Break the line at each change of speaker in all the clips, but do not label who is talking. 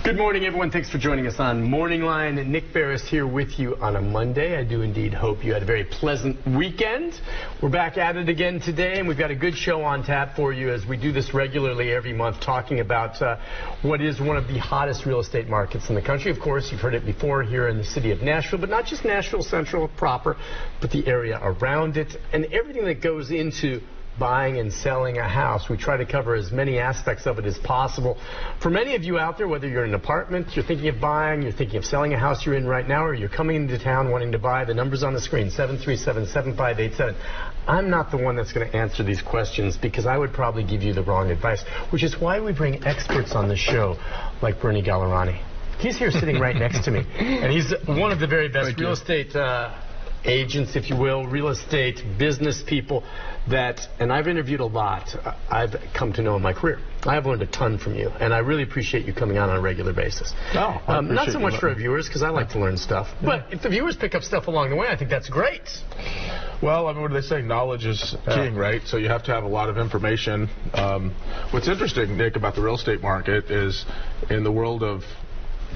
Good morning, everyone. Thanks for joining us on MorningLine. Nick Beres here with you on a Monday. I do indeed hope you had a very pleasant weekend. We're back at it again today, and we've got a good show on tap for you as we do this regularly every month, talking about what is one of the hottest real estate markets in the country. Of course, you've heard it before here in the city of Nashville, but not just Nashville Central proper, but the area around it and everything that goes into buying and selling a house. We try to cover as many aspects of it as possible. For many of you out there, whether you're in an apartment, you're thinking of buying, you're thinking of selling a house you're in right now, or you're coming into town wanting to buy, the number's on the screen, 737-7587. I'm not the one that's going to answer these questions because I would probably give you the wrong advice, which is why we bring experts on the show like Bernie Gallerani. He's here sitting right next to me, and he's one of the very best real estate agents, if you will, real estate business people that, and I've interviewed a lot, I've come to know in my career. I have learned a ton from you, and I really appreciate you coming on a regular basis. Not so much for our viewers, because I like to learn stuff, but if the viewers pick up stuff along the way, I think that's great.
Well, I mean, what do they say? Knowledge is king, right? So you have to have a lot of information. What's interesting, Nick, about the real estate market is in the world of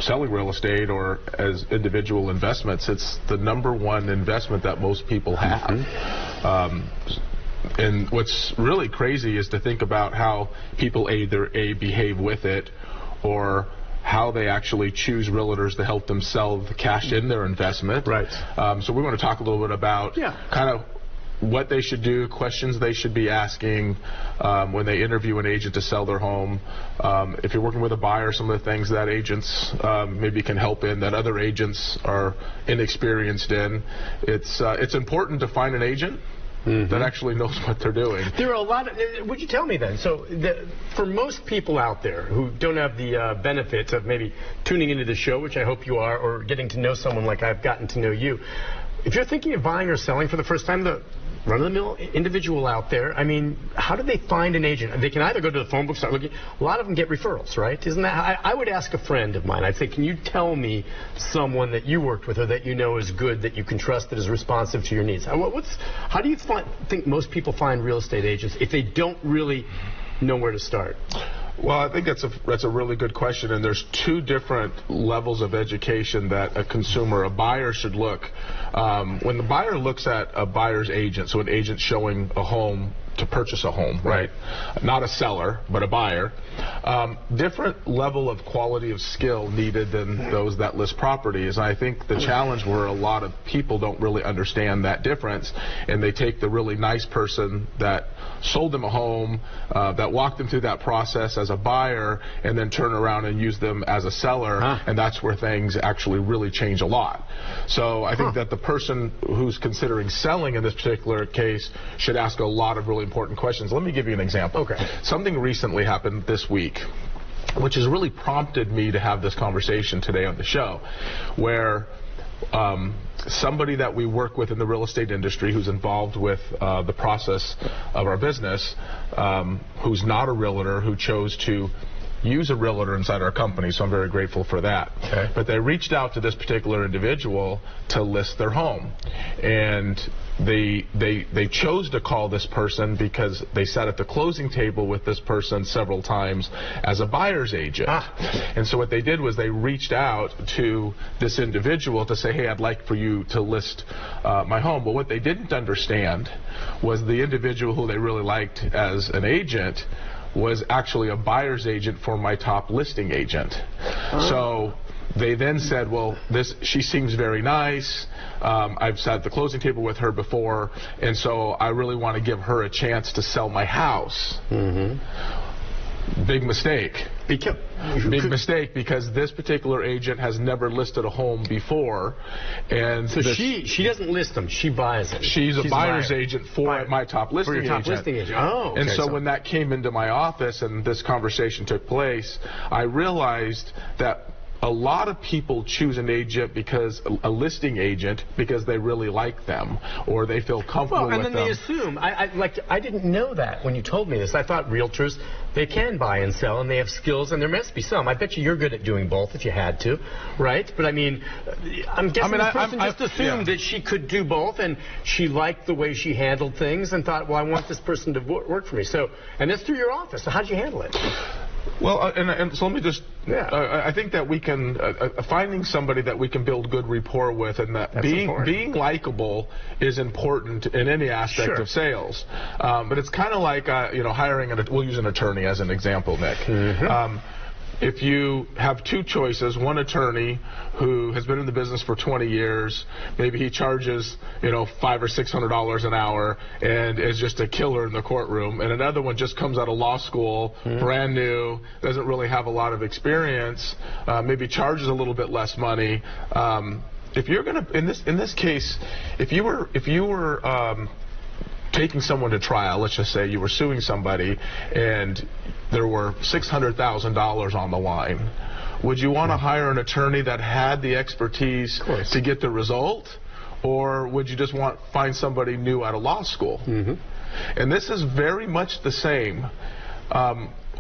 selling real estate or as individual investments, it's the #1 investment that most people have. And what's really crazy is to think about how people either behave with it or how they actually choose realtors to help them sell the cash in their investment.
Right.
So we want to talk a little bit about kind of what they should do, questions they should be asking when they interview an agent to sell their home. If you're working with a buyer, some of the things that agents maybe can help in that other agents are inexperienced in. It's important to find an agent that actually knows what they're doing.
There are a lot of, would you tell me then, so for most people out there who don't have the benefit of maybe tuning into the show, which I hope you are, or getting to know someone like I've gotten to know you, if you're thinking of buying or selling for the first time, the run-of-the-mill individual out there, I mean, how do they find an agent? They can either go to the phone book, start looking. A lot of them get referrals, right? Isn't that? I would ask a friend of mine. I'd say, can you tell me someone that you worked with or that you know is good, that you can trust, that is responsive to your needs? How do you think most people find real estate agents if they don't really know where to start?
Well, I think that's a really good question, and there's two different levels of education that a consumer, a buyer, should look. When the buyer looks at a buyer's agent, so an agent showing a home to purchase a home, right? Not a seller, but a buyer. Different level of quality of skill needed than those that list properties. And I think the challenge where a lot of people don't really understand that difference, and they take the really nice person that sold them a home, that walked them through that process as a buyer, and then turn around and use them as a seller, and that's where things actually really change a lot. So I think that the person who's considering selling in this particular case should ask a lot of really important questions. Let me give you an example.
Okay.
Something recently happened this week, which has really prompted me to have this conversation today on the show, where somebody that we work with in the real estate industry who's involved with the process of our business, who's not a realtor, who chose to use a realtor inside our company, so I'm very grateful for that.
Okay.
But they reached out to this particular individual to list their home, and they chose to call this person because they sat at the closing table with this person several times as a buyer's agent. And so what they did was they reached out to this individual to say, hey, I'd like for you to list my home. But what they didn't understand was the individual who they really liked as an agent was actually a buyer's agent for my top listing agent. So they then said, well, she seems very nice. I've sat at the closing table with her before, and so I really want to give her a chance to sell my house. Big mistake. Big mistake, because this particular agent has never listed a home before, and
so she doesn't list them. She buys it.
She's a buyer's agent for my top listing agent.
For your top listing agent. Oh, okay.
And so when that came into my office and this conversation took place, I realized that a lot of people choose an agent because a listing agent because they really like them or they feel comfortable with them.
Well, and then they assume. I didn't know that when you told me this. I thought realtors, they can buy and sell and they have skills, and there must be some. I bet you're good at doing both if you had to, right? But I mean, I'm guessing this person just assumed that she could do both, and she liked the way she handled things and thought, well, I want this person to work for me. So, and that's through your office. So how did you handle it?
Well, and so let me just, I think that we can, finding somebody that we can build good rapport with, and that being likable is important in any aspect of sales. But it's kind of like, hiring, we'll use an attorney as an example, Nick. If you have two choices, one attorney who has been in the business for 20 years, maybe he charges, $500 or $600 an hour and is just a killer in the courtroom, and another one just comes out of law school, brand new, doesn't really have a lot of experience, maybe charges a little bit less money. If you're going to, in this case, if you were taking someone to trial, let's just say you were suing somebody and there were $600,000 on the line, would you want to hire an attorney that had the expertise to get the result, or would you just find somebody new out of law school? And this is very much the same.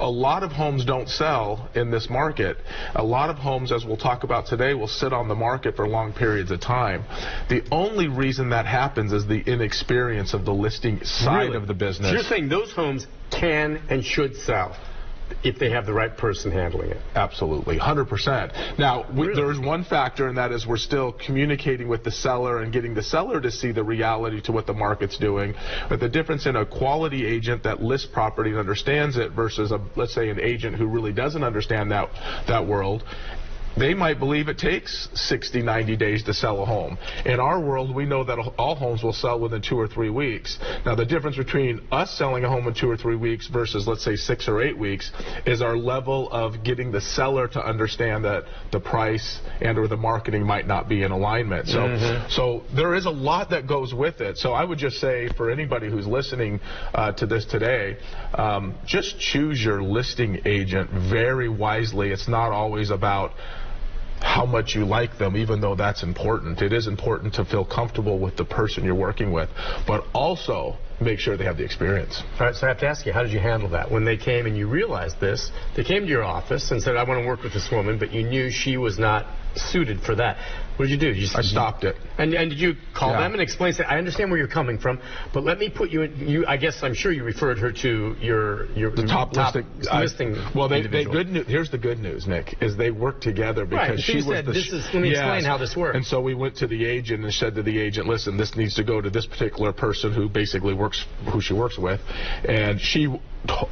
A lot of homes don't sell in this market. A lot of homes, as we'll talk about today, will sit on the market for long periods of time. The only reason that happens is the inexperience of the listing side of the business.
So you're saying those homes can and should sell if they have the right person handling it?
Absolutely, 100%. Now, there's one factor, and that is we're still communicating with the seller and getting the seller to see the reality to what the market's doing. But the difference in a quality agent that lists property and understands it versus, let's say, an agent who really doesn't understand that world, they might believe it takes 60, 90 days to sell a home. In our world, we know that all homes will sell within 2 or 3 weeks. Now, the difference between us selling a home in 2 or 3 weeks versus, let's say, 6 or 8 weeks is our level of getting the seller to understand that the price and or the marketing might not be in alignment. So there is a lot that goes with it. So I would just say for anybody who's listening to this today, just choose your listing agent very wisely. It's not always about how much you like them, even though that's important. It is important to feel comfortable with the person you're working with, but also make sure they have the experience.
All right, so I have to ask you, how did you handle that? When they came and you realized this, they came to your office and said, I want to work with this woman, but you knew she was not suited for that. What did you do?
I stopped it.
And did you call them and explain, say, I understand where you're coming from, but let me put you in, I guess I'm sure you referred her to the top listing
well, here's the good news, Nick, is they worked together because she was
let me explain how this works.
And so we went to the agent and said to the agent, listen, this needs to go to this particular person who basically who she works with, and she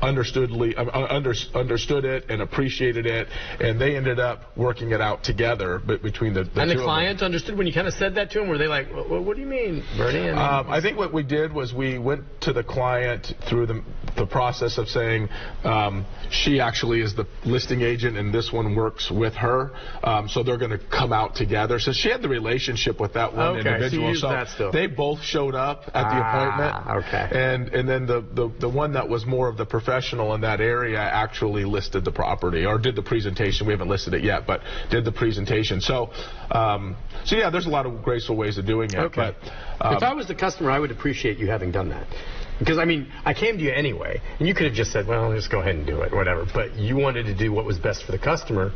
understood it and appreciated it, and they ended up working it out together between the two
and the
of
client
them.
Understood when you kind of said that to him? Were they like, what do you mean, Bernie?
I think what we did was we went to the client through the process of saying she actually is the listing agent and this one works with her, so they're going to come out together. So she had the relationship with that one individual. So they both showed up at the appointment. And then the one that was more of the professional in that area actually listed the property or did the presentation. We haven't listed it yet, but did the presentation. So yeah, there's a lot of graceful ways of doing it. But
if I was the customer, I would appreciate you having done that. Because, I mean, I came to you anyway, and you could have just said, well, just go ahead and do it, whatever. But you wanted to do what was best for the customer.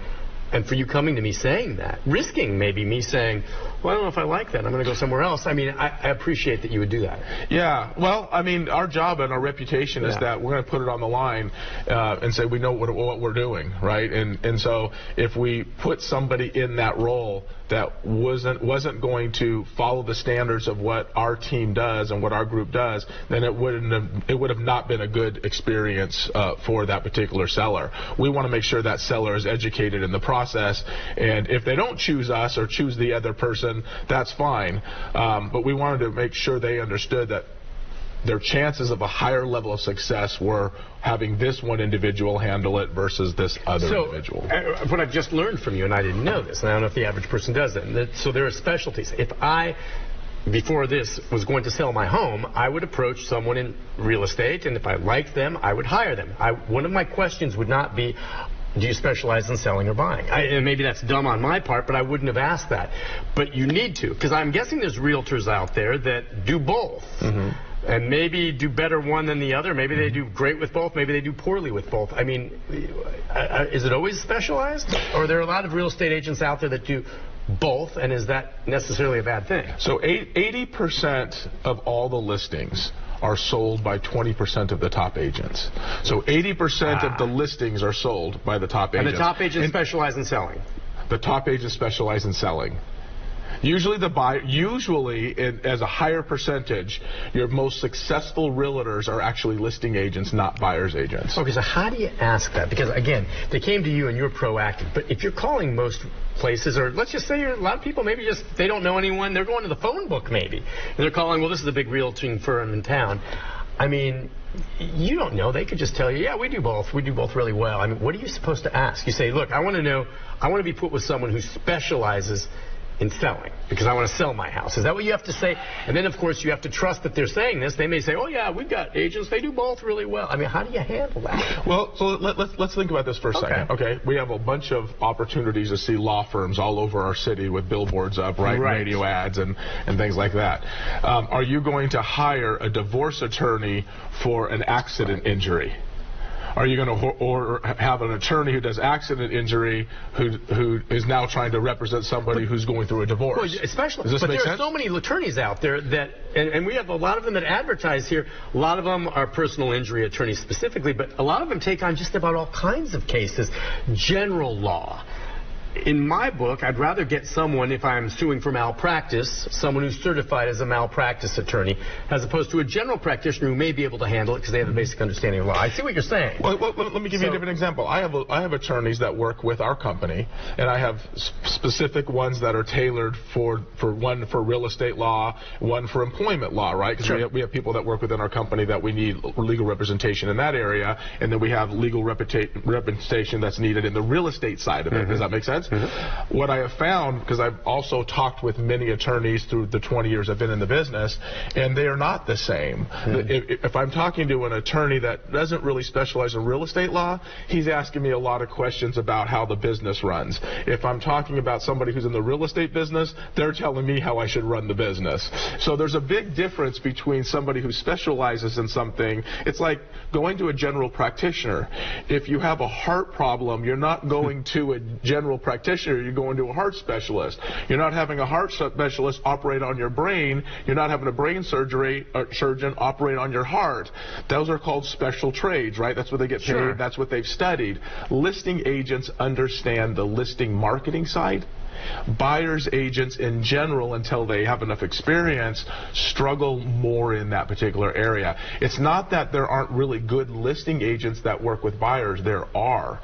And for you coming to me saying that, risking maybe me saying, well, I don't know if I like that, I'm going to go somewhere else. I mean, I appreciate that you would do that.
Yeah, well, I mean, our job and our reputation is that we're going to put it on the line and say we know what we're doing, right? And so if we put somebody in that role that wasn't going to follow the standards of what our team does and what our group does, then it would have not been a good experience for that particular seller. We want to make sure that seller is educated in the process, and if they don't choose us or choose the other person, that's fine. But we wanted to make sure they understood that their chances of a higher level of success were having this one individual handle it versus this other individual.
What I've just learned from you, and I didn't know this, and I don't know if the average person does that, so there are specialties. If I, before this, was going to sell my home, I would approach someone in real estate, and if I liked them, I would hire them. One of my questions would not be, do you specialize in selling or buying? And maybe that's dumb on my part, but I wouldn't have asked that. But you need to, because I'm guessing there's realtors out there that do both. And maybe do better one than the other. Maybe they do great with both. Maybe they do poorly with both. I mean, is it always specialized? Or are there a lot of real estate agents out there that do both, and is that necessarily a bad thing?
So 80% of all the listings are sold by 20% of the top agents. So 80% of the listings are sold by the top agents.
And the top agents specialize in selling?
The top agents specialize in selling. Usually, as a higher percentage, your most successful realtors are actually listing agents, not buyer's agents.
Okay, so how do you ask that? Because, again, they came to you and you're proactive. But if you're calling most places, or let's just say a lot of people maybe just, they don't know anyone, they're going to the phone book maybe. And they're calling, well, this is a big realty firm in town. I mean, you don't know. They could just tell you, yeah, we do both. We do both really well. I mean, what are you supposed to ask? You say, look, I want to be put with someone who specializes in selling, because I want to sell my house. Is that what you have to say? And then, of course, you have to trust that they're saying this. They may say, oh, yeah, we've got agents. They do both really well. I mean, how do you handle that?
Well, so let's think about this for a second. Okay, we have a bunch of opportunities to see law firms all over our city with billboards up, right. Radio ads and things like that. Are you going to hire a divorce attorney for an accident injury? Are you going to have an attorney who does accident injury who is now trying to represent somebody who's going through a divorce?
Well, especially,
Does this
but
make
there
sense?
are so many attorneys out there that, and we have a lot of them that advertise here. A lot of them are personal injury attorneys specifically, but a lot of them take on just about all kinds of cases, general law. In my book, I'd rather get someone, if I'm suing for malpractice, someone who's certified as a malpractice attorney, as opposed to a general practitioner who may be able to handle it because they have a basic understanding of law. I see what you're saying.
Well, let me give you a different example. I have attorneys that work with our company, and I have specific ones that are tailored for one for real estate law, one for employment law, right? Because we have people that work within our company that we need legal representation in that area, and then we have legal representation that's needed in the real estate side of it. Does that make sense? What I have found, because I've also talked with many attorneys through the 20 years I've been in the business, and they are not the same. If I'm talking to an attorney that doesn't really specialize in real estate law, he's asking me a lot of questions about how the business runs. If I'm talking about somebody who's in the real estate business, they're telling me how I should run the business. So there's a big difference between somebody who specializes in something. It's like going to a general practitioner. If you have a heart problem, you're not going to a general practitioner. You're going to a heart specialist. You're not having a heart specialist operate on your brain. You're not having a brain surgeon operate on your heart. Those are called special trades, right? That's what they get paid. Sure. That's what they've studied. Listing agents understand the listing marketing side. Buyer's agents in general, until they have enough experience, struggle more in that particular area. It's not that there aren't really good listing agents that work with buyers. There are.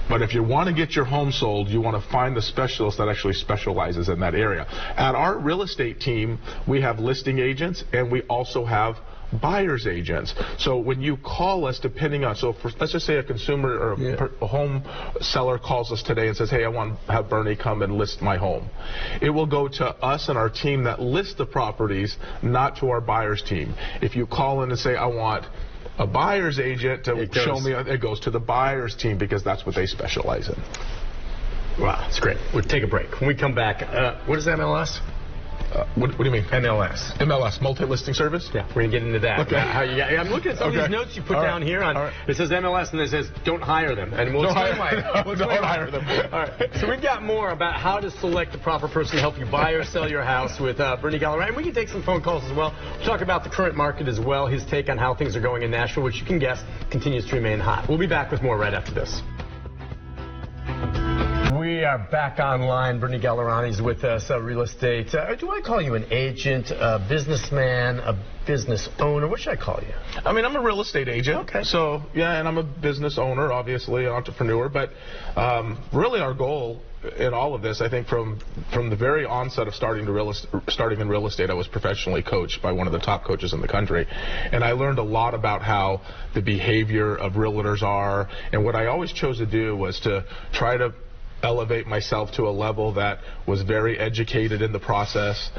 But if you want to get your home sold, you want to find the specialist that actually specializes in that area. At our real estate team, we have listing agents, and we also have buyer's agents. So when you call us, depending on, let's just say a consumer or a home seller calls us today and says, hey, I want to have Bernie come and list my home. It will go to us and our team that list the properties, not to our buyer's team. If you call in and say, I want a buyer's agent to show me, it goes to the buyer's team because that's what they specialize in.
Wow, that's great. We'll take a break. When we come back, what is MLS?
What do you mean?
MLS.
MLS, multi-listing service?
Yeah, we're going to get into that.
Okay.
I'm looking at some of these notes you put down here. It says MLS, and it says, don't hire them. And we'll explain why.
Don't hire them.
All right. So we've got more about how to select the proper person to help you buy or sell your house with Bernie Gallerani. And we can take some phone calls as well. We'll talk about the current market as well, his take on how things are going in Nashville, which you can guess continues to remain hot. We'll be back with more right after this. We are back online. Bernie Gallerani is with us, real estate. Do I call you an agent, a businessman, a business owner? What should I call you?
I mean, I'm a real estate agent. Okay. So, yeah, and I'm a business owner, obviously, an entrepreneur. But really our goal in all of this, I think from the very onset of starting in real estate, I was professionally coached by one of the top coaches in the country. And I learned a lot about how the behavior of realtors are. And what I always chose to do was to try to elevate myself to a level that was very educated in the process.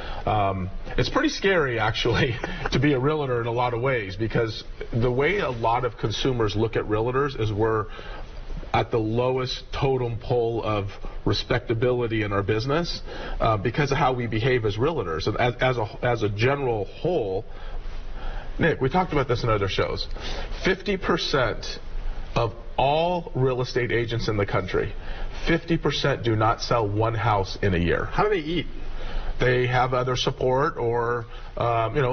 It's pretty scary, actually, to be a realtor in a lot of ways, because the way a lot of consumers look at realtors is we're at the lowest totem pole of respectability in our business because of how we behave as realtors. And as a general whole, Nick, we talked about this in other shows. 50% of all real estate agents in the country, 50% do not sell one house in a year.
How do they eat?
they have other support or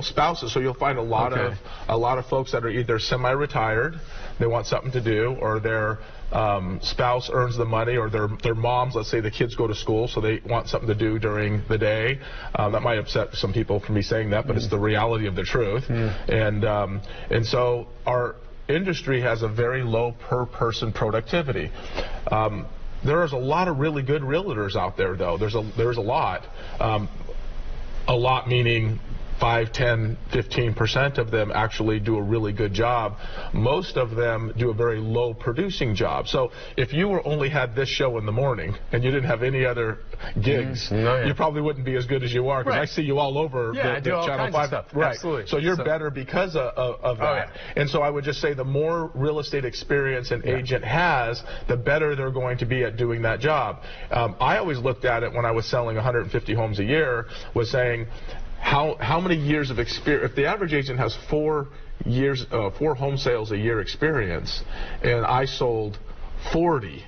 spouses. So you'll find a lot of folks that are either semi-retired, they want something to do, or their spouse earns the money, or their moms, let's say the kids go to school, so they want something to do during the day. That might upset some people for me saying that, but it's the reality of the truth. And so our industry has a very low per person productivity. There is a lot of really good realtors out there, though. There's a lot. A lot meaning 5, 10, 15% of them actually do a really good job. Most of them do a very low producing job. So if you only had this show in the morning and you didn't have any other gigs, you probably wouldn't be as good as you are, because I see you all over the Channel 5
stuff.
Right.
Absolutely.
So you're better because of that. And so I would just say the more real estate experience an agent has, the better they're going to be at doing that job. I always looked at it when I was selling 150 homes a year, was saying, how many years of experience? If the average agent has 4 home sales a year experience, and I sold 40,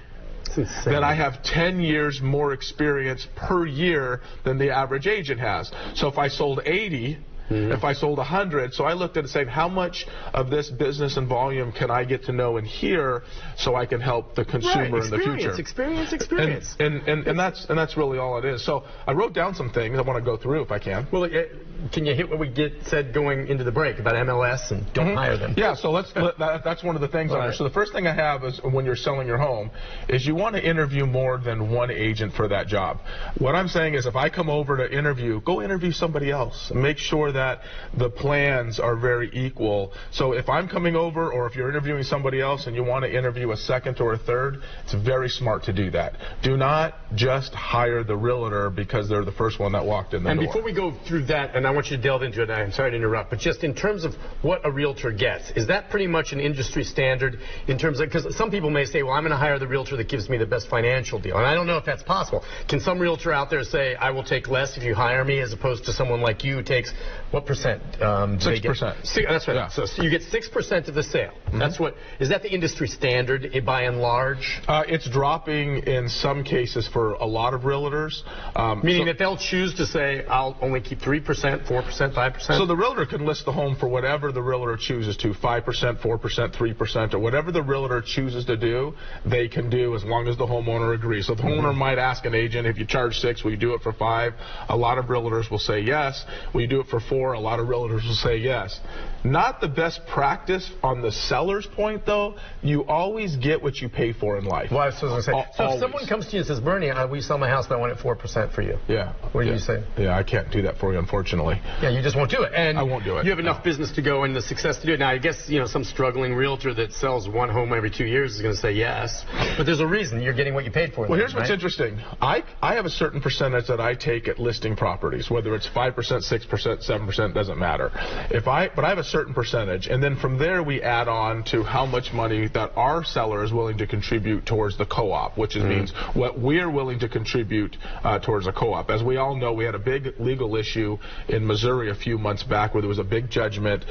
then I have 10 years more experience per year than the average agent has. So if I sold 80, if I sold 100, so I looked at it saying, how much of this business and volume can I get to know and hear so I can help the consumer in the future?
Experience.
And that's really all it is. So I wrote down some things I want to go through if I can.
Well, can you hit what we said going into the break about MLS and don't hire them?
Yeah, so that's one of the things on there. So the first thing I have is, when you're selling your home, is you want to interview more than one agent for that job. What I'm saying is, if I come over to interview, go interview somebody else. Make sure that the plans are very equal. So if I'm coming over, or if you're interviewing somebody else and you want to interview a second or a third, it's very smart to do that. Do not just hire the realtor because they're the first one that walked in the door.
And before we go through that, and I want you to delve into it, I'm sorry to interrupt, but just in terms of what a realtor gets, is that pretty much an industry standard in terms of, because some people may say, well, I'm going to hire the realtor that gives me the best financial deal, and I don't know if that's possible. Can some realtor out there say, I will take less if you hire me, as opposed to someone like you who takes, what percent?
6%.
That's right.
Yeah.
So you get 6% of the sale. That's what, is that the industry standard by and large?
It's dropping in some cases for a lot of realtors.
Meaning that they'll choose to say, I'll only keep 3%, 4%, 5%?
So the realtor can list the home for whatever the realtor chooses to, 5%, 4%, 3%, or whatever the realtor chooses to do, they can do as long as the homeowner agrees. So the homeowner might ask an agent, if you charge 6, will you do it for 5? A lot of realtors will say yes. Will you do it for 4? A lot of realtors will say yes. Not the best practice on the seller's point, though. You always get what you pay for in life.
Well, I was going to say, so if someone comes to you and says, Bernie, we sell my house, but I want it 4% for you.
Yeah.
What do you say?
Yeah, I can't do that for you, unfortunately.
Yeah, you just won't do it. And
I won't do it.
You have enough business to go and the success to do it. Now, I guess, some struggling realtor that sells one home every 2 years is going to say yes. But there's a reason you're getting what you paid for.
Well, here's what's interesting. I have a certain percentage that I take at listing properties, whether it's 5%, 6%, 7%, doesn't matter. But I have a certain percentage, and then from there we add on to how much money that our seller is willing to contribute towards the co-op, which means what we're willing to contribute towards a co-op. As we all know, we had a big legal issue in Missouri a few months back where there was a big judgment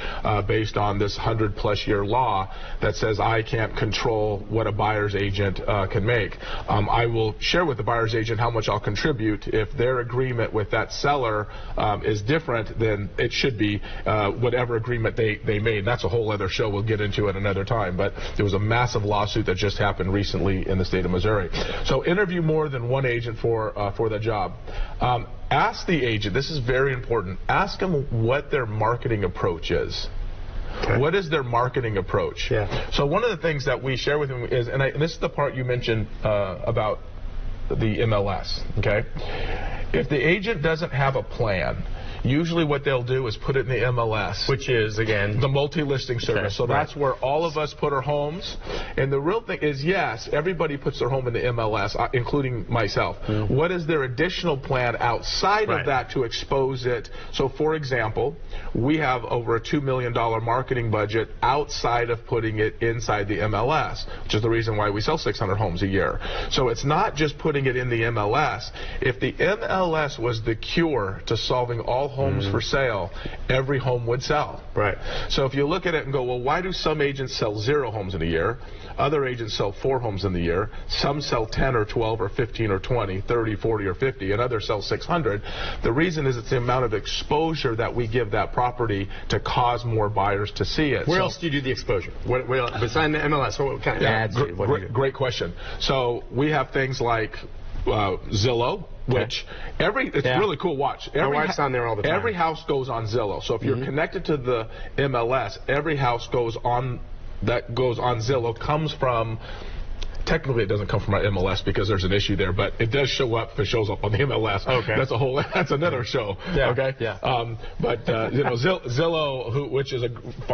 based on this 100-plus year law that says I can't control what a buyer's agent can make. I will share with the buyer's agent how much I'll contribute. If their agreement with that seller is different, then it should be whatever agreement they made. That's a whole other show. We'll get into it another time. But there was a massive lawsuit that just happened recently in the state of Missouri. So interview more than one agent for the job. Ask the agent. This is very important. Ask them what their marketing approach is. Okay. What is their marketing approach? Yeah. So one of the things that we share with them is, and this is the part you mentioned about the MLS. Okay. If the agent doesn't have a plan, usually what they'll do is put it in the MLS.
Which is, again,
the multi-listing service. So that's where all of us put our homes. And the real thing is, yes, everybody puts their home in the MLS, including myself. What is their additional plan outside of that to expose it? So, for example, we have over a $2 million marketing budget outside of putting it inside the MLS, which is the reason why we sell 600 homes a year. So it's not just putting it in the MLS. If the MLS was the cure to solving all homes for sale, every home would sell.
Right.
So if you look at it and go, well, why do some agents sell 0 homes in a year? Other agents sell 4 homes in the year. Some sell 10 or 12 or 15 or 20, 30, 40 or 50, and others sell 600. The reason is it's the amount of exposure that we give that property to cause more buyers to see it.
Where else do you do the exposure? Besides the MLS, what kind of ads?
Great question. So we have things like Zillow, which it's really cool. Watch.
My wife's on there all the time.
Every house goes on Zillow. So if you're connected to the MLS, every house goes on Zillow, comes from. Technically, it doesn't come from our MLS because there's an issue there, but it does show up if it shows up on the MLS.
Okay.
That's another show.
Yeah.
Okay.
Yeah.
Zillow, which is a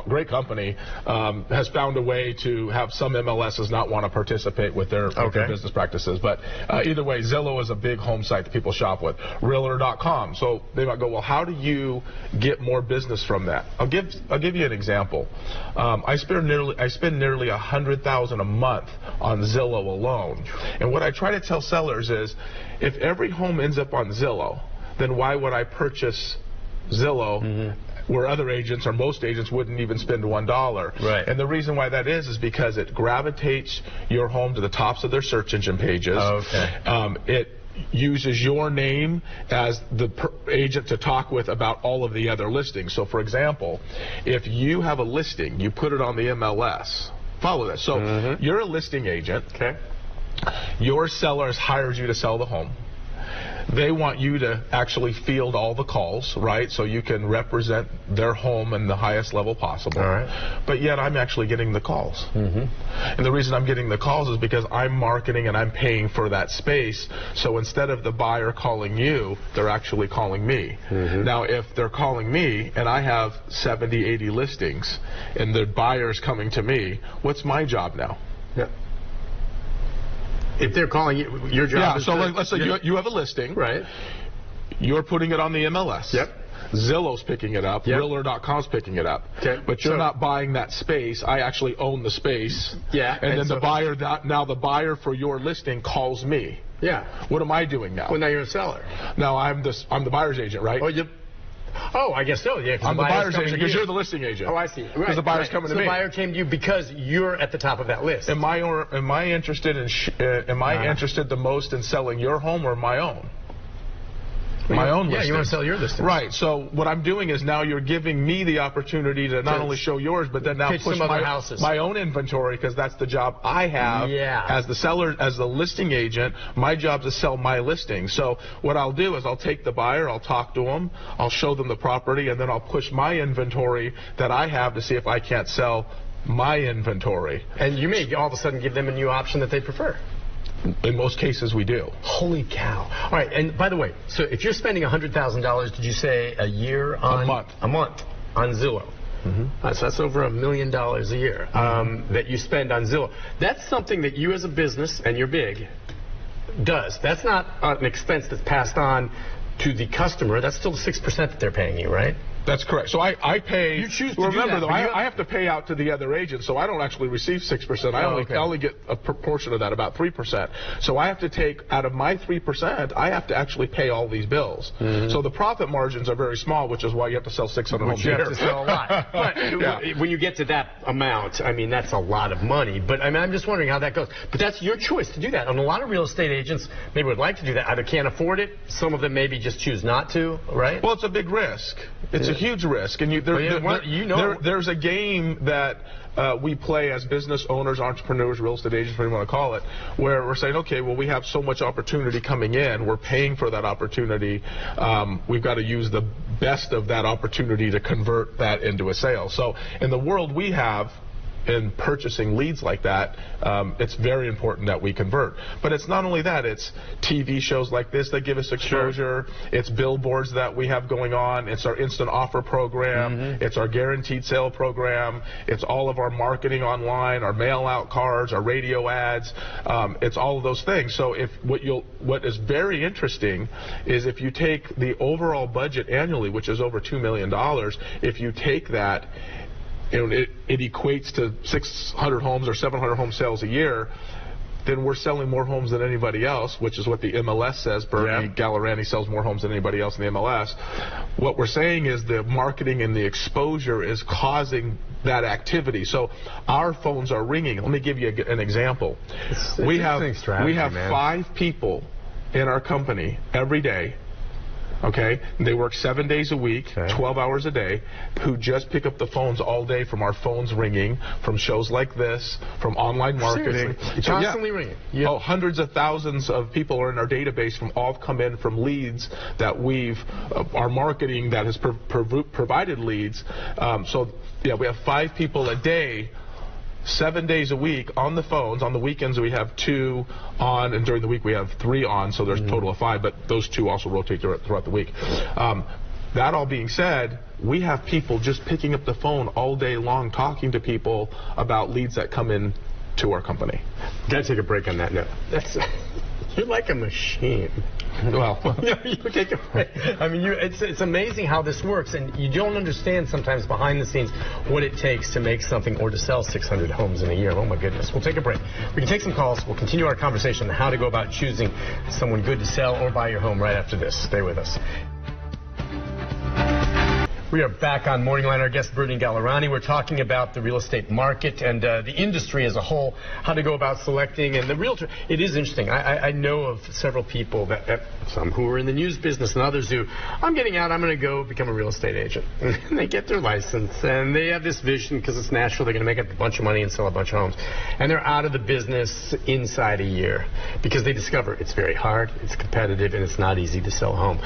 great company, has found a way to have some MLSs not want to participate with their business practices. But either way, Zillow is a big home site that people shop with. Realtor.com. So they might go, well, how do you get more business from that? I'll give you an example. I spend nearly $100,000 a month on Zillow alone. And what I try to tell sellers is, if every home ends up on Zillow, then why would I purchase Zillow where other agents or most agents wouldn't even spend $1?
Right.
And the reason why that is because it gravitates your home to the tops of their search engine pages. It uses your name as the agent to talk with about all of the other listings. So, for example, if you have a listing, you put it on the MLS. Follow this. So you're a listing agent.
Okay.
Your seller has hired you to sell the home. They want you to actually field all the calls, right? So you can represent their home in the highest level possible.
All right.
But yet I'm actually getting the calls. And the reason I'm getting the calls is because I'm marketing and I'm paying for that space. So instead of the buyer calling you, they're actually calling me. Now, if they're calling me and I have 70, 80 listings and the buyer's coming to me, what's my job now?
Yeah. If they're calling you, your job is
let's say you have a listing.
Right.
You're putting it on the MLS.
Yep.
Zillow's picking it up.
Yep.
Realtor.com's picking it up.
Okay.
But you're not buying that space. I actually own the space.
Yeah.
And then the buyer for your listing calls me.
Yeah.
What am I doing now?
Well, now you're a seller.
Now I'm the buyer's agent, right?
Oh, I guess so. Yeah.
I'm the buyer's agent because you're the listing agent.
Oh, I see.
Because the buyer's coming to me.
So the buyer came to you because you're at the top of that list.
Am I interested interested the most in selling your home or my own? My own listing.
Yeah, you want to sell your listing.
Right. So what I'm doing is now you're giving me the opportunity to not only show yours, but then now push my own inventory, because that's the job I have as the seller, as the listing agent. My job is to sell my listing. So what I'll do is I'll take the buyer, I'll talk to them, I'll show them the property, and then I'll push my inventory that I have to see if I can't sell my inventory.
And you may all of a sudden give them a new option that they prefer.
In most cases, we do.
Holy cow. All right, and by the way, so if you're spending $100,000, did you say a year on... A month on Zillow. So that's over $1 million a year that you spend on Zillow. That's something that you as a business, and you're big, does. That's not an expense that's passed on to the customer. That's still 6% that they're paying you, right?
That's correct. So I pay.
You choose to
remember,
do that,
though, I have to pay out to the other agent, so I don't actually receive 6%. I only get a proportion of that, about 3%. So I have to take out of my 3%. I have to actually pay all these bills. So the profit margins are very small, which is why you have to sell 600 homes a year.
You have to sell a lot. But when you get to that amount, I mean, that's a lot of money. But I mean, I'm just wondering how that goes. But that's your choice to do that. And a lot of real estate agents maybe would like to do that. Either can't afford it. Some of them maybe just choose not to. Right?
Well, it's a big risk. It's a huge risk, and there's a game that we play as business owners, entrepreneurs, real estate agents, whatever you want to call it, where we're saying, okay, well, we have so much opportunity coming in, we're paying for that opportunity, we've got to use the best of that opportunity to convert that into a sale. So in the world we have in purchasing leads like that, it's very important that we convert. But it's not only that, it's TV shows like this that give us exposure, it's billboards that we have going on, it's our instant offer program, it's our guaranteed sale program, it's all of our marketing online, our mail out cards, our radio ads, it's all of those things. So what is very interesting is if you take the overall budget annually, which is over $2 million, if you take that, it equates to 600 homes or 700 home sales a year. then we're selling more homes than anybody else, which is what the MLS says. Bernie Gallerani sells more homes than anybody else in the MLS. What we're saying is the marketing and the exposure is causing that activity. So our phones are ringing. Let me give you an example. We have 5 people in our company every day. Okay, they work 7 days a week, 12 hours a day, who just pick up the phones all day from our phones ringing, from shows like this, from online marketing.
Constantly ringing. Yep.
Oh, hundreds of thousands of people are in our database from all come in from leads that we've, our marketing that has provided leads. So yeah, we have 5 people a day, 7 days a week on the phones. On the weekends we have 2 on, and during the week we have 3 on, so there's a total of 5, but those 2 also rotate throughout the week. That all being said, we have people just picking up the phone all day long talking to people about leads that come in to our company.
Gotta take a break on that note. You're like a machine.
Well,
you take a break. I mean, it's amazing how this works, and you don't understand sometimes behind the scenes what it takes to make something or to sell 600 homes in a year. Oh my goodness. We'll take a break. We can take some calls. We'll continue our conversation on how to go about choosing someone good to sell or buy your home right after this. Stay with us. We are back on Morning Line. Our guest, Bernie Gallerani. We're talking about the real estate market and the industry as a whole, how to go about selecting. And the realtor, it is interesting. I know of several people, some who are in the news business and others who, I'm getting out, I'm going to go become a real estate agent. And they get their license, and they have this vision because it's Nashville. They're going to make a bunch of money and sell a bunch of homes. And they're out of the business inside a year because they discover it's very hard, it's competitive, and it's not easy to sell a home.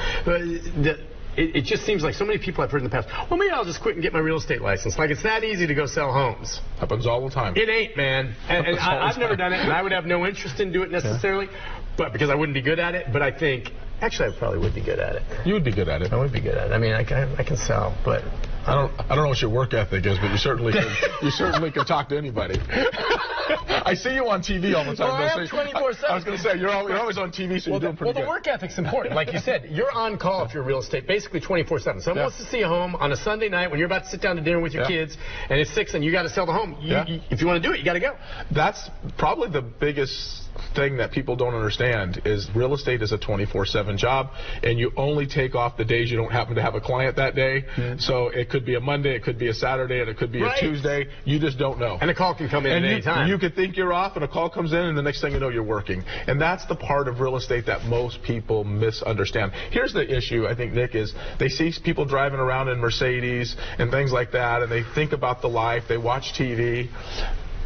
It just seems like so many people I've heard in the past, well, maybe I'll just quit and get my real estate license. Like, it's that easy to go sell homes.
Happens all the time.
It ain't, man. And I've never done it, and I would have no interest in doing it necessarily, but because I wouldn't be good at it. But I think, actually, I probably would be good at it.
You would be good at it.
I would be good at it. I mean, I can sell, but
I don't know what your work ethic is, but you certainly can talk to anybody. I see you on TV all the time.
Well, I have 24/7.
I was going to say, you're always on TV, so you're doing pretty good.
Well, the work ethic's important. Like you said, you're on call if you're real estate, basically 24/7. Someone wants to see a home on a Sunday night when you're about to sit down to dinner with your kids, and it's 6 and you got to sell the home. If you want to do it, you got to go.
That's probably the biggest thing that people don't understand is real estate is a 24/7 job, and you only take off the days you don't happen to have a client that day. So it could be a Monday, it could be a Saturday, and it could be a Tuesday. You just don't know.
And a call can come in at any time.
You could think you're off, and a call comes in, and the next thing you know, you're working. And that's the part of real estate that most people misunderstand. Here's the issue, I think, Nick, is they see people driving around in Mercedes and things like that, and they think about the life, they watch TV.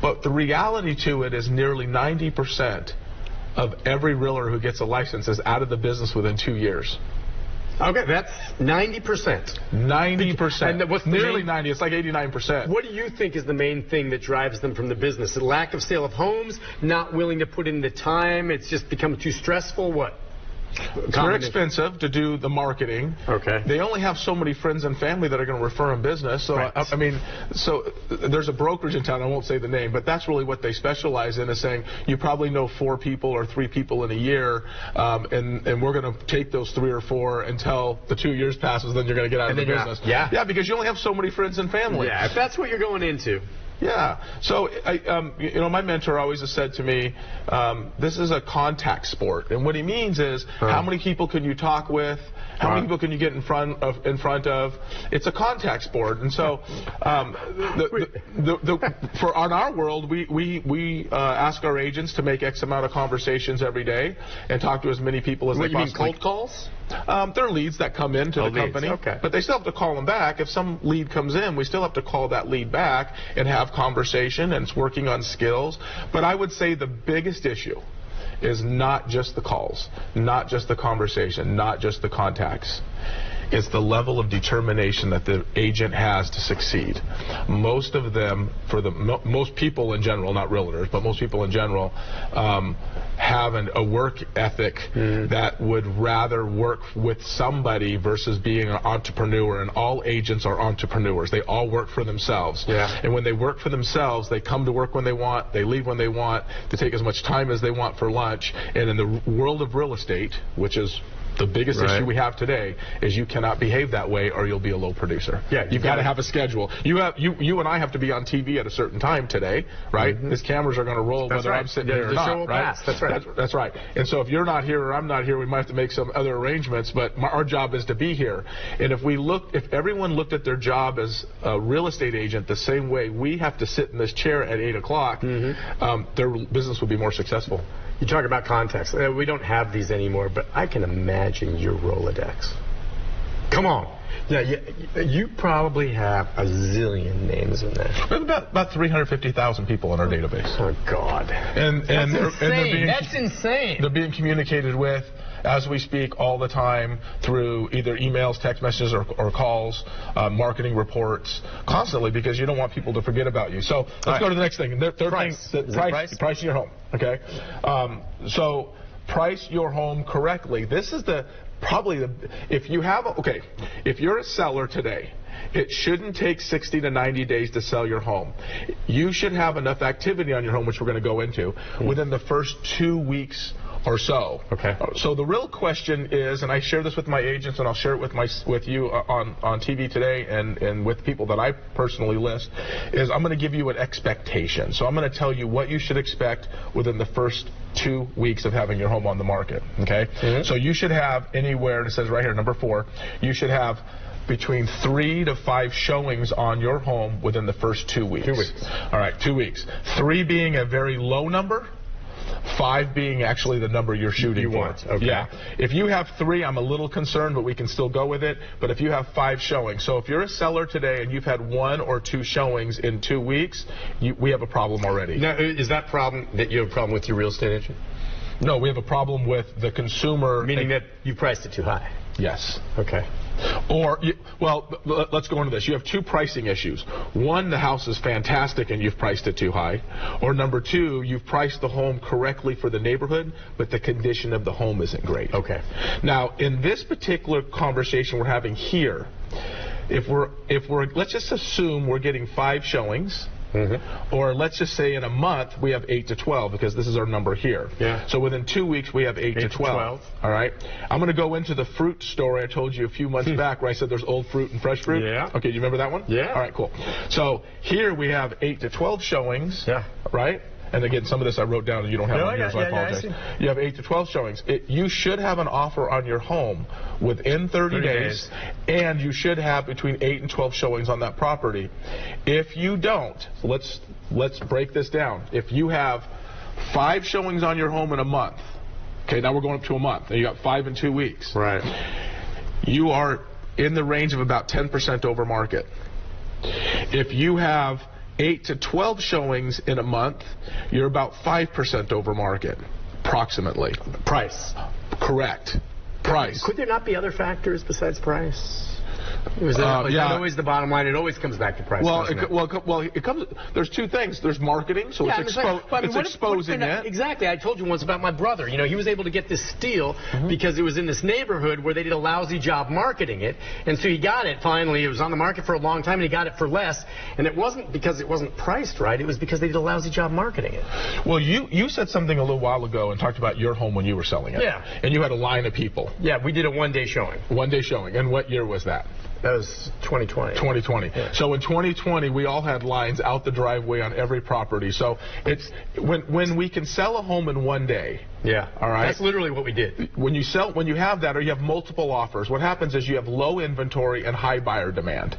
But the reality to it is nearly 90% of every realtor who gets a license is out of the business within 2 years.
Okay, that's 90%.
90%.
And what's
nearly 90. It's like 89%.
What do you think is the main thing that drives them from the business? The lack of sale of homes, not willing to put in the time, it's just become too stressful? What?
It's very expensive to do the marketing.
Okay.
They only have so many friends and family that are going to refer them business. So, I mean, so there's a brokerage in town, I won't say the name, but that's really what they specialize in, is saying you probably know 4 people or 3 people in a year, and we're going to take those 3 or 4 until the 2 years passes, then you're going to get out of the business. Yeah, because you only have so many friends and family.
Yeah, if that's what you're going into.
Yeah. So, my mentor always has said to me, this is a contact sport. And what he means is, how many people can you talk with? How many people can you get in front of? It's a contact sport. And so, on our world, we ask our agents to make X amount of conversations every day and talk to as many people as they possibly can.
You mean cold calls?
They're leads that come into the company, but they still have to call them back. If some lead comes in, we still have to call that lead back and have conversation, and it's working on skills. But I would say the biggest issue is not just the calls, not just the conversation, not just the contacts. It's the level of determination that the agent has to succeed. Most of them, most people in general, not realtors, but most people in general, have a work ethic that would rather work with somebody versus being an entrepreneur. And all agents are entrepreneurs. They all work for themselves. Yeah. And when they work for themselves, they come to work when they want, they leave when they want, they take as much time as they want for lunch. And in the world of real estate, which is The biggest issue we have today is you cannot behave that way or you'll be a low producer. Yeah, you've got to have a schedule. You and I have to be on TV at a certain time today, right? These cameras are going to roll whether I'm sitting here or not, right?
That's right.
That's right. And so if you're not here or I'm not here, we might have to make some other arrangements, but our job is to be here. And if everyone looked at their job as a real estate agent the same way we have to sit in this chair at 8 o'clock, their business would be more successful.
You talk about context. We don't have these anymore, but I can imagine your Rolodex. Come on. Yeah, you probably have a zillion names in there.
We have about 350,000 people in our database.
Oh, God.
That's
insane.
They're being communicated with as we speak all the time through either emails, text messages, or calls, marketing reports, constantly, because you don't want people to forget about you. So let's go to the next thing. Price your home. Okay. So price your home correctly. This is if you're a seller today, it shouldn't take 60 to 90 days to sell your home. You should have enough activity on your home, which we're going to go into, within the first 2 weeks or so. Okay. So the real question is, and I share this with my agents, and I'll share it with you on TV today, and with people that I personally list, is I'm going to give you an expectation. So I'm going to tell you what you should expect within the first 2 weeks of having your home on the market. Okay. So you should have anywhere, and it says right here, number 4, you should have between 3 to 5 showings on your home within the first 2 weeks.
2 weeks.
All right, 2 weeks. 3 being a very low number. 5 being actually the number you're shooting for.
Okay.
Yeah. If you have 3, I'm a little concerned, but we can still go with it. But if you have 5 showings, so if you're a seller today and you've had 1 or 2 showings in 2 weeks, we have a problem already.
Now, is that problem that you have a problem with your real estate agent?
No, we have a problem with the consumer.
Meaning that you priced it too high.
Yes.
Okay.
Let's go into this. You have 2 pricing issues. 1, the house is fantastic and you've priced it too high. Or number 2, you've priced the home correctly for the neighborhood, but the condition of the home isn't great.
Okay.
Now, in this particular conversation we're having here, let's just assume we're getting 5 showings. Or let's just say in a month we have 8 to 12, because this is our number here.
Yeah.
So within 2 weeks we have 8 to 12. All right. I'm going to go into the fruit story I told you a few months back where I said there's old fruit and fresh fruit.
Yeah.
Okay, do you remember that one?
Yeah.
All right, cool. So here we have 8 to 12 showings.
Yeah.
Right? And again, some of this I wrote down and you don't have on here, so I apologize. You have 8 to 12 showings. You should have an offer on your home within 30 days, and you should have between 8 and 12 showings on that property. If you don't, so let's break this down. If you have 5 showings on your home in a month, okay, now we're going up to a month, and you got 5 in 2 weeks.
Right.
You are in the range of about 10% over market. If you have 8 to 12 showings in a month, you're about 5% over market, approximately.
Price.
Correct. Price.
Could there not be other factors besides price? Is that always the bottom line? It always comes back to price.
It comes. There's 2 things. There's marketing, so it's exposing it.
Exactly. I told you once about my brother. You know, he was able to get this steal because it was in this neighborhood where they did a lousy job marketing it, and so he got it finally. It was on the market for a long time, and he got it for less. And it wasn't because it wasn't priced right. It was because they did a lousy job marketing it.
Well, you said something a little while ago and talked about your home when you were selling it.
Yeah.
And you had a line of people.
Yeah, we did a 1-day showing.
1-day showing. And what year was that?
That was 2020.
2020. Yeah. So in 2020, we all had lines out the driveway on every property. So it's when we can sell a home in 1 day.
Yeah.
All right.
That's literally what we did.
When you have that, or you have multiple offers, what happens is you have low inventory and high buyer demand.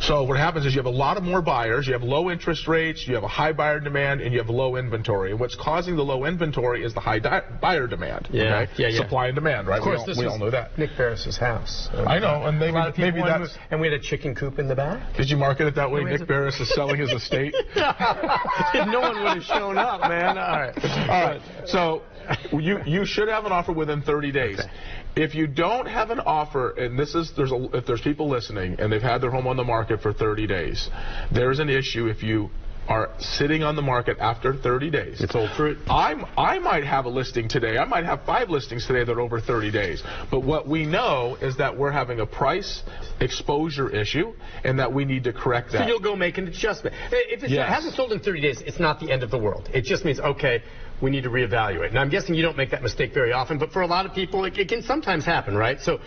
So what happens is you have a lot of more buyers, you have low interest rates, you have a high buyer demand, and you have low inventory. And what's causing the low inventory is the high buyer demand.
Yeah.
Okay? Yeah. Supply and demand, right?
Of course,
we all know that.
Nick Beres' house.
I know, and maybe that's.
And we had a chicken coop in the back.
Did you market it that way? Nick Beres is selling his estate.
No one would have shown up, man. All right.
So you should have an offer within 30 days. Okay. If you don't have an offer, and if there's people listening and they've had their home on the market for 30 days, there's an issue if you are sitting on the market after 30 days.
It's old fruit.
I might have a listing today. I might have 5 listings today that are over 30 days. But what we know is that we're having a price exposure issue and that we need to correct that.
So you'll go make an adjustment. If it hasn't sold in 30 days, it's not the end of the world. It just means, okay, we need to reevaluate. And I'm guessing you don't make that mistake very often, but for a lot of people, it can sometimes happen, right? So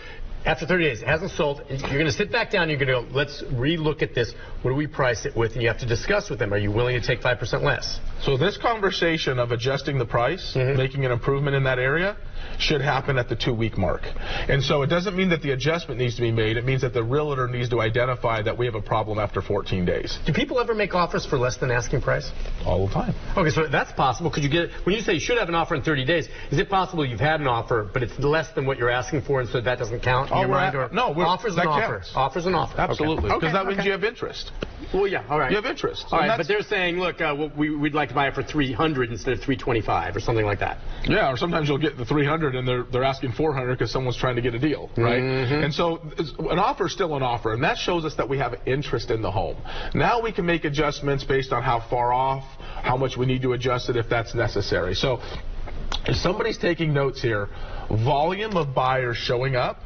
after 30 days, it hasn't sold. You're going to sit back down. You're going to go, let's relook at this. What do we price it with? And you have to discuss with them. Are you willing to take 5% less?
So this conversation of adjusting the price, making an improvement in that area, should happen at the 2-week mark. And so it doesn't mean that the adjustment needs to be made. It means that the realtor needs to identify that we have a problem after 14 days.
Do people ever make offers for less than asking price?
All the time.
Okay, so that's possible. Could you get, when you say you should have an offer in 30 days, is it possible you've had an offer, but it's less than what you're asking for, and so that doesn't count in your mind? Or
no,
offer's an offer.
Counts.
Offer's an offer.
Absolutely. Because that means you have interest.
Well, yeah, all right.
You have interest.
All right, but they're saying, look, we'd like to buy it for $300 instead of $325 or something like that.
Yeah, or sometimes you'll get the $300 and they're asking $400 because someone's trying to get a deal, right? And so an offer is still an offer, and that shows us that we have interest in the home. Now we can make adjustments based on how far off, how much we need to adjust it if that's necessary. So if somebody's taking notes here, volume of buyers showing up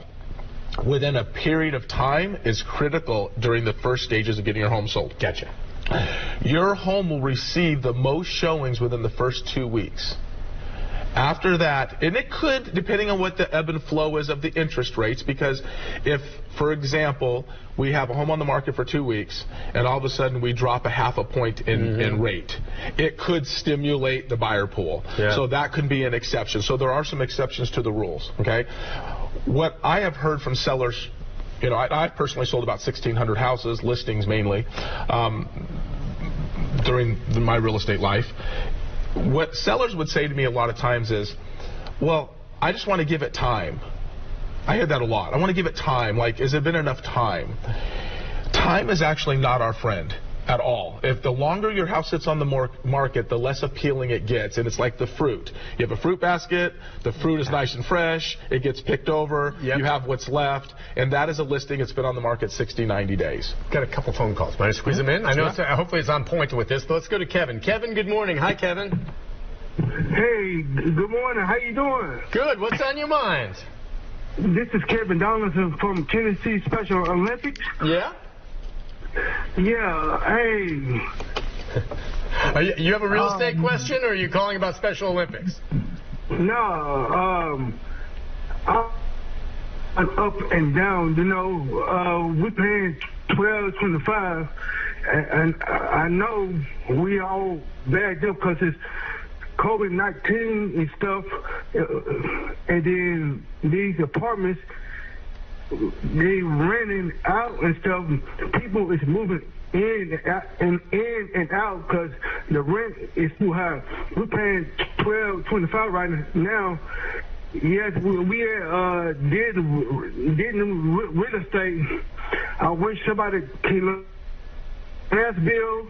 within a period of time is critical during the first stages of getting your home sold.
Gotcha.
Your home will receive the most showings within the first 2 weeks. After that, and it could, depending on what the ebb and flow is of the interest rates, because if, for example, we have a home on the market for 2 weeks and all of a sudden we drop a half a point in rate, it could stimulate the buyer pool. Yeah. So that could be an exception. So there are some exceptions to the rules, okay? What I have heard from sellers, you know, I personally sold about 1,600 houses, listings mainly, during my real estate life. What sellers would say to me a lot of times is, well, I just want to give it time. I hear that a lot. I want to give it time. Like, has it been enough time? Time is actually not our friend at all. If the longer your house sits on the market, the less appealing it gets. And it's like the fruit. You have a fruit basket, the fruit is nice and fresh, it gets picked over, you have what's left, and that is a listing that's been on the market 60, 90 days.
Got a couple phone calls. Might I squeeze them in? I know hopefully it's on point with this, but let's go to Kevin. Kevin, good morning. Hi, Kevin.
Hey, good morning. How you doing?
Good. What's on your mind?
This is Kevin Donaldson from Tennessee Special Olympics.
Yeah?
Yeah, hey.
You have a real estate question, or are you calling about Special Olympics?
No, I'm up and down. You know, we're paying $12.25, and I know we all bagged up because it's COVID-19 and stuff, and then these apartments, they renting out and stuff. People is moving in and out because the rent is too high. We're paying $12.25 right now. Yes, we did real estate. I wish somebody came up. Nashville.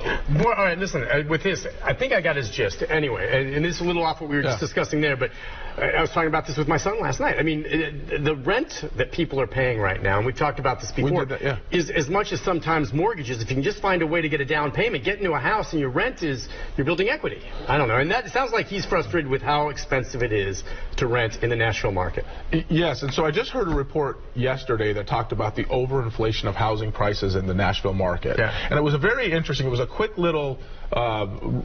All right, listen, with this, I think I got his gist. Anyway, and this is a little off what we were just discussing there, but I was talking about this with my son last night. I mean, the rent that people are paying right now, and we've talked about this before, is as much as sometimes mortgages. If you can just find a way to get a down payment, get into a house, and your rent is, you're building equity. I don't know. And that sounds like he's frustrated with how expensive it is to rent in the Nashville market.
Yes, and so I just heard a report yesterday that talked about the overinflation of housing prices in the Nashville market. Yeah. And it was a very interesting, it was a quick little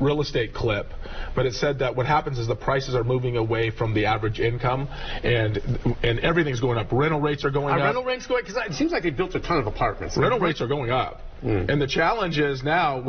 real estate clip, but it said that what happens is the prices are moving away from the average income, and everything's going up. Rental rates are going up.
Rental rates going, because it seems like they built a ton of apartments.
Rental rates are going up. And the challenge is now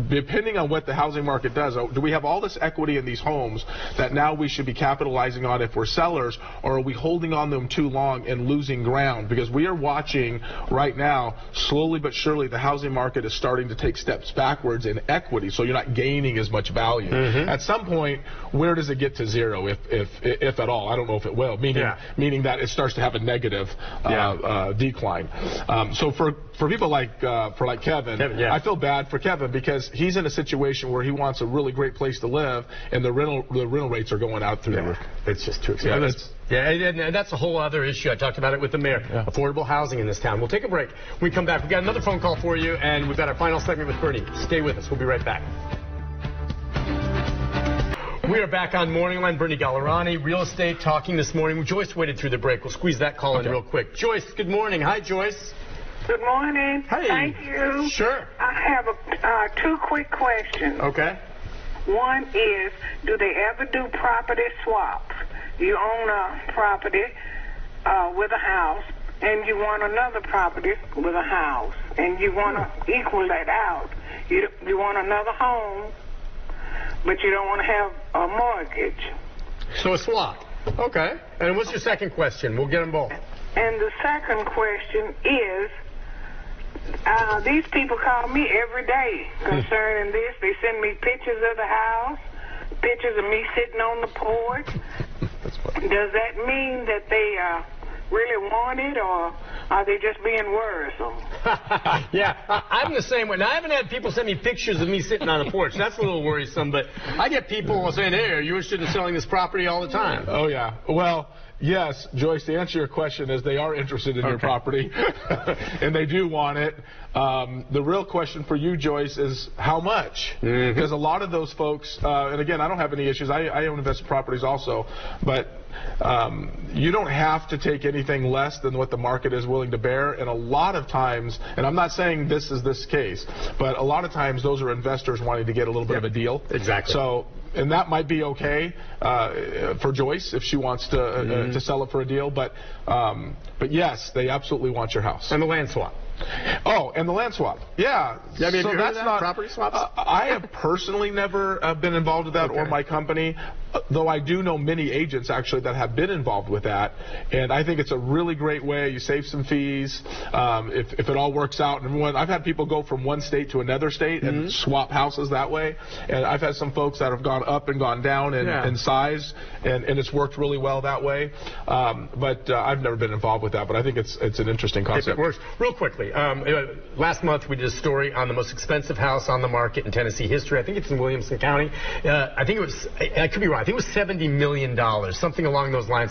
depending on what the housing market does, do we have all this equity in these homes that now we should be capitalizing on if we're sellers, or are we holding on them too long and losing ground? Because we are watching right now, slowly but surely, the housing market is starting to take steps backwards in equity, so you're not gaining as much value. At some point, where does it get to zero, if at all? I don't know if it will, meaning that it starts to have a negative decline. So for people like Kevin, I feel bad for Kevin because he's in a situation where he wants a really great place to live, and the rental rates are going out through the roof.
It's just too expensive. And that's a whole other issue. I talked about it with the mayor. Affordable housing in this town. We'll take a break. When we come back, we've got another phone call for you, and we've got our final segment with Bernie. Stay with us. We'll be right back. We are back on Morning Line. Bernie Gallerani, real estate, talking this morning. Joyce waited through the break. We'll squeeze that call in real quick. Joyce, good morning. Hi, Joyce.
Good morning.
Hey.
Thank you.
Sure.
I have two quick questions.
Okay.
One is, do they ever do property swaps? You own a property with a house, and you want another property with a house, and you want to equal that out. You want another home, but you don't want to have a mortgage.
So a swap. Okay. And what's your second question? We'll get them both.
And the second question is, these people call me every day concerning this. They send me pictures of the house, pictures of me sitting on the porch. Does that mean that they really want it, or are they just being worrisome?
Yeah, I'm the same way. Now, I haven't had people send me pictures of me sitting on a porch. That's a little worrisome, but I get people saying, hey, are you interested in selling this property all the time?
Oh, yeah. Well, yes, Joyce, to answer your question is they are interested in your property, and they do want it. The real question for you, Joyce, is how much? Because a lot of those folks, and again, I don't have any issues. I own investment properties also, but you don't have to take anything less than what the market is willing to bear. And a lot of times, and I'm not saying this is this case, but a lot of times those are investors wanting to get a little bit of a deal.
Exactly.
So, and that might be okay for Joyce if she wants to sell it for a deal. But yes, they absolutely want your house.
And the land swap.
Oh, and the land swap. Yeah.
Have you
so
heard
that's
of that?
not
Property swaps?
I have personally never been involved with that or my company, though I do know many agents actually that have been involved with that. And I think it's a really great way. You save some fees if it all works out. And I've had people go from one state to another state and swap houses that way. And I've had some folks that have gone up and gone down in size, and it's worked really well that way. But I've never been involved with that. But I think it's an interesting concept.
If it works. Real quickly. Last month we did a story on the most expensive house on the market in Tennessee history. I think it's in Williamson County. I think it was, I could be wrong, I think it was $70 million, something along those lines.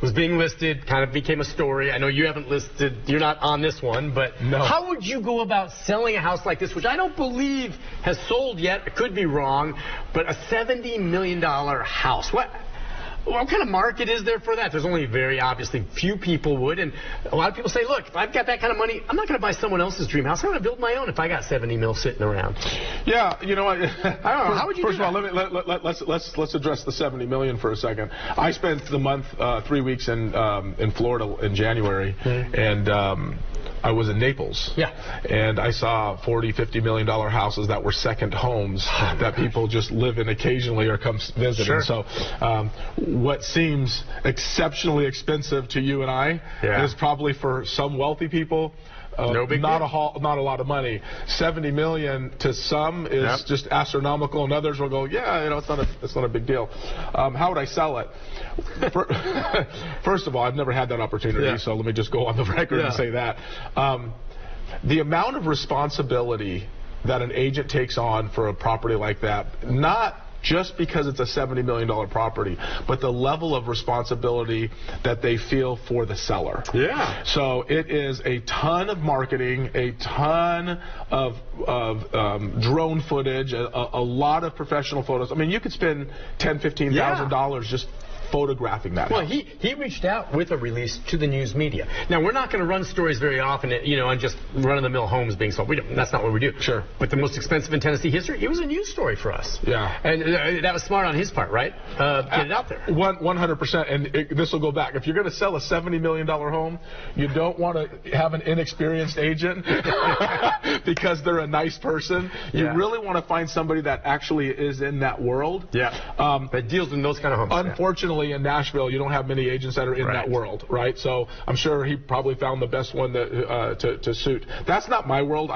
Was being listed, kind of became a story. I know you haven't listed, you're not on this one, but how would you go about selling a house like this, which I don't believe has sold yet, it could be wrong, but a $70 million house? What kind of market is there for that? There's only very obviously few people would, and a lot of people say, look, if I've got that kind of money, I'm not going to buy someone else's dream house. I'm going to build my own if I got 70 mil sitting around.
Yeah, you know, I don't
know. How would you
First
do
of
that?
all, let's address the 70 million for a second. I spent the month 3 weeks in Florida in January, and I was in Naples.
Yeah.
And I saw $40-50 million houses that were second homes that people just live in occasionally or come visit.
Sure.
And so what seems exceptionally expensive to you and I is probably for some wealthy people not a lot of money. 70 million to some is just astronomical, and others will go, yeah, you know, it's not a big deal. How would I sell it? First of all, I've never had that opportunity, so let me just go on the record and say that. The amount of responsibility that an agent takes on for a property like that, not just because it's a $70 million property, but the level of responsibility that they feel for the seller. Yeah. So it is a ton of marketing, a ton of drone footage, a lot of professional photos. I mean, you could spend $10,000, $15,000 just photographing that.
Well, he reached out with a release to the news media. Now, we're not going to run stories very often, you know, on just run-of-the-mill homes being sold. That's not what we do. Sure. But the most expensive in Tennessee history, it was a news story for us. Yeah. And that was smart on his part, right? Get it out there.
100%. And this will go back. If you're going to sell a $70 million home, you don't want to have an inexperienced agent because they're a nice person. You really want to find somebody that actually is in that world. Yeah.
That deals in those kind of homes.
Unfortunately, in Nashville, you don't have many agents that are in that world, right? So I'm sure he probably found the best one that, to suit. That's not my world.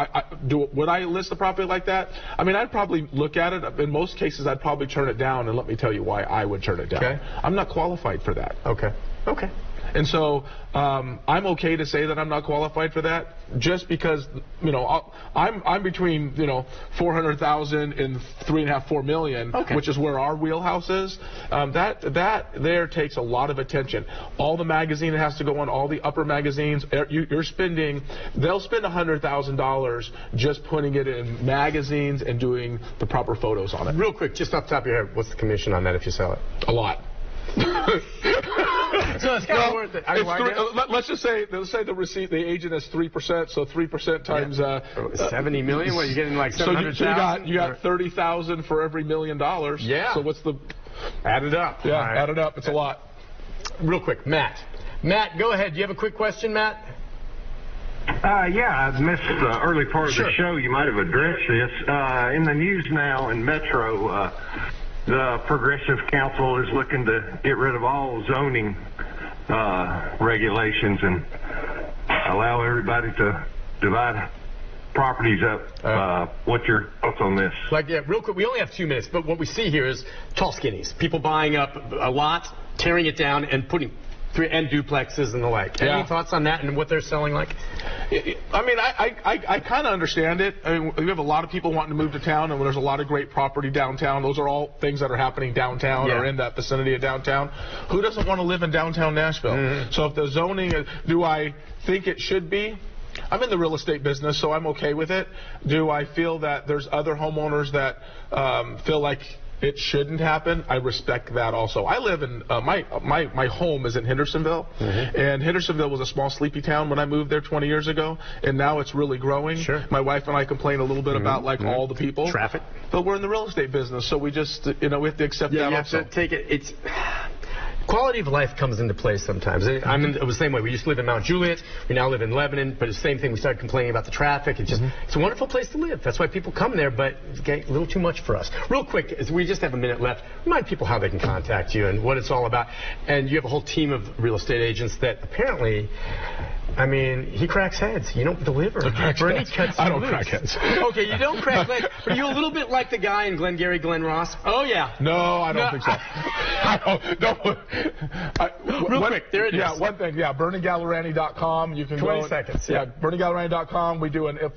Would I list a property like that? I mean, I'd probably look at it. In most cases, I'd probably turn it down, and let me tell you why I would turn it down. Okay. I'm not qualified for that. Okay. Okay. And so I'm okay to say that I'm not qualified for that, just because, you know, I'm between, you know, 400,000 and 3.5–4 million, which is where our wheelhouse is. That there takes a lot of attention. All the magazine it has to go on, all the upper magazines. They'll spend $100,000 just putting it in magazines and doing the proper photos on it.
Real quick, just off the top of your head, what's the commission on that if you sell it?
A lot.
So it's kind of worth it.
Let's just say the agent has 3%, so 3% times
70 million. What, you're getting like 700,000?
So you got 30,000 for every $1 million.
Yeah.
So what's the?
Add it up.
Yeah, add it up. It's a lot.
Real quick, Matt. Matt, go ahead. Do you have a quick question, Matt?
Yeah, I missed the early part of the show. You might have addressed this. In the news now in Metro, the Progressive Council is looking to get rid of all zoning regulations and allow everybody to divide properties up. What's your thoughts on this?
Real quick, we only have 2 minutes, but what we see here is tall skinnies. People buying up a lot, tearing it down, and putting and duplexes and the like. Any thoughts on that and what they're selling like?
I mean, I kind of understand it. I mean, we have a lot of people wanting to move to town, and there's a lot of great property downtown. Those are all things that are happening downtown or in that vicinity of downtown. Who doesn't want to live in downtown Nashville? Mm-hmm. So if the zoning, do I think it should be? I'm in the real estate business, so I'm okay with it. Do I feel that there's other homeowners that feel like it shouldn't happen? I respect that also. I live in, my home is in Hendersonville, and Hendersonville was a small sleepy town when I moved there 20 years ago, and now it's really growing.
Sure.
My wife and I complain a little bit about all the people.
Traffic.
But we're in the real estate business, so we just, we have to accept that also.
You have to take it. It's quality of life comes into play sometimes. It was the same way. We used to live in Mount Juliet. We now live in Lebanon, but it's the same thing. We started complaining about the traffic. It's just it's a wonderful place to live. That's why people come there, but it's getting a little too much for us. Real quick, as we just have a minute left, remind people how they can contact you and what it's all about. And you have a whole team of real estate agents that apparently, I mean, he cracks heads. You don't deliver. Bernie cuts
I don't crack heads.
Okay, you don't crack heads. Are you a little bit like the guy in Glengarry Glen Ross? Oh, yeah.
No, I don't think so.
Real quick, there it is.
Yeah, one thing. Yeah, BernieGallerani.com. You can
20 seconds.
BernieGallerani.com. We do an